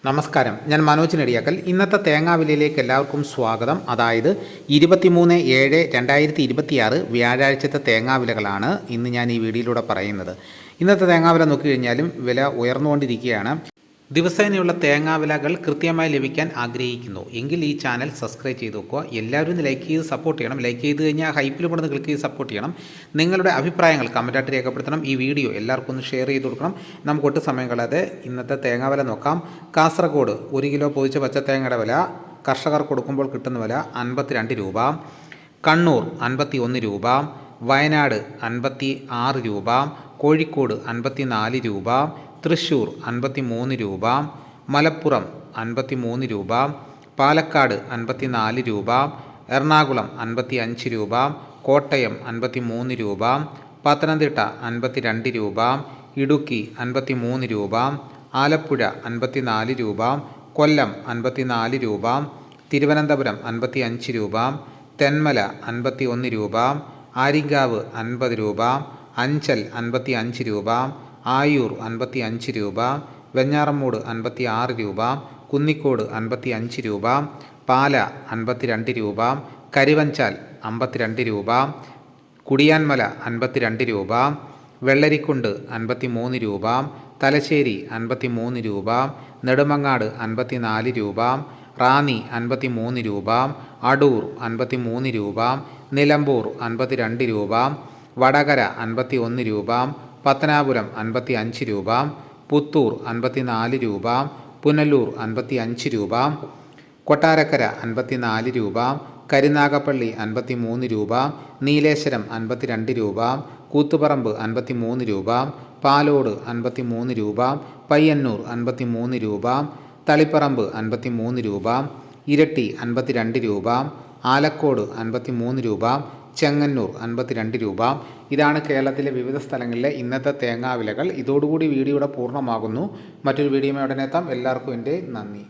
നമസ്കാരം, ഞാൻ മനോജ് നെടിയാക്കൽ. ഇന്നത്തെ തേങ്ങാവിലയിലേക്ക് എല്ലാവർക്കും സ്വാഗതം. അതായത് 23/7/2026 വ്യാഴാഴ്ചത്തെ തേങ്ങാവിലകളാണ് ഇന്ന് ഞാൻ ഈ വീഡിയോയിലൂടെ പറയുന്നത്. ഇന്നത്തെ തേങ്ങാവില നോക്കിക്കഴിഞ്ഞാലും വില ഉയർന്നുകൊണ്ടിരിക്കുകയാണ്. ദിവസേനയുള്ള തേങ്ങാവിലകൾ കൃത്യമായി ലഭിക്കാൻ ആഗ്രഹിക്കുന്നു എങ്കിൽ ഈ ചാനൽ സബ്സ്ക്രൈബ് ചെയ്ത് വെക്കുക. എല്ലാവരും ഒന്ന് ലൈക്ക് ചെയ്ത് സപ്പോർട്ട് ചെയ്യണം. ലൈക്ക് ചെയ്ത് കഴിഞ്ഞാൽ ഹൈപ്പിൽ കൊണ്ടൊന്ന് ക്ലിക്ക് ചെയ്ത് സപ്പോർട്ട് ചെയ്യണം. നിങ്ങളുടെ അഭിപ്രായങ്ങൾ കമൻറ്റായിട്ട് രേഖപ്പെടുത്തണം. ഈ വീഡിയോ എല്ലാവർക്കും ഒന്ന് ഷെയർ ചെയ്ത് കൊടുക്കണം. നമുക്ക് ഒട്ടും സമയം കളയാതെ ഇന്നത്തെ തേങ്ങാവില നോക്കാം. കാസർഗോഡ് 1 കിലോ പൊതിച്ച പച്ചത്തേങ്ങയുടെ വില കർഷകർ കൊടുക്കുമ്പോൾ കിട്ടുന്ന വില 52 രൂപ. കണ്ണൂർ 51 രൂപ. വയനാട് 56 രൂപ. കോഴിക്കോട് 54 രൂപ. തൃശ്ശൂർ 53 രൂപ. മലപ്പുറം 53 രൂപ. പാലക്കാട് 54 രൂപ. എറണാകുളം 55 രൂപ. കോട്ടയം 53 രൂപ. പത്തനംതിട്ട 52 രൂപ. ഇടുക്കി 53 രൂപ. ആലപ്പുഴ 54 രൂപ. കൊല്ലം 54 രൂപ. തിരുവനന്തപുരം 55 രൂപ. തെന്മല 51 രൂപ. ആര്യങ്കാവ് 50 രൂപ. അഞ്ചൽ 55 രൂപ. ആയൂർ 55 രൂപ. വെഞ്ഞാറമ്മൂട് 56 രൂപ. കുന്നിക്കോട് 55 രൂപ. പാല 52 രൂപ. കരിവഞ്ചാൽ 52 രൂപ. കുടിയാൻമല 52 രൂപ. വെള്ളരിക്കുണ്ട് 53 രൂപ. തലശ്ശേരി 53 രൂപ. നെടുമങ്ങാട് 54 രൂപ. റാന്നി 53 രൂപ. അടൂർ 53 രൂപ. നിലമ്പൂർ 52 രൂപ. വടകര 51 രൂപ. പത്തനാപുരം 55 രൂപ. പുത്തൂർ 54 രൂപ. പുനലൂർ 55 രൂപ. കൊട്ടാരക്കര 54 രൂപ. കരുനാഗപ്പള്ളി 53 രൂപ. നീലേശ്വരം 52 രൂപ. കൂത്തുപറമ്പ് 53 രൂപ. പാലോട് 53 രൂപ. പയ്യന്നൂർ 53 രൂപ. തളിപ്പറമ്പ് 53 രൂപ. ഇരട്ടി 52 രൂപ. ആലക്കോട് 53 രൂപ. ചെങ്ങന്നൂർ 52 രൂപ. ഇതാണ് കേരളത്തിലെ വിവിധ സ്ഥലങ്ങളിലെ ഇന്നത്തെ തേങ്ങാവിലകൾ. ഇതോടുകൂടി വീഡിയോയുടെ പൂർണ്ണമാകുന്നു. മറ്റൊരു വീഡിയോയുമായി ഉടനെ എത്താം. എല്ലാവർക്കും എൻ്റെ നന്ദി.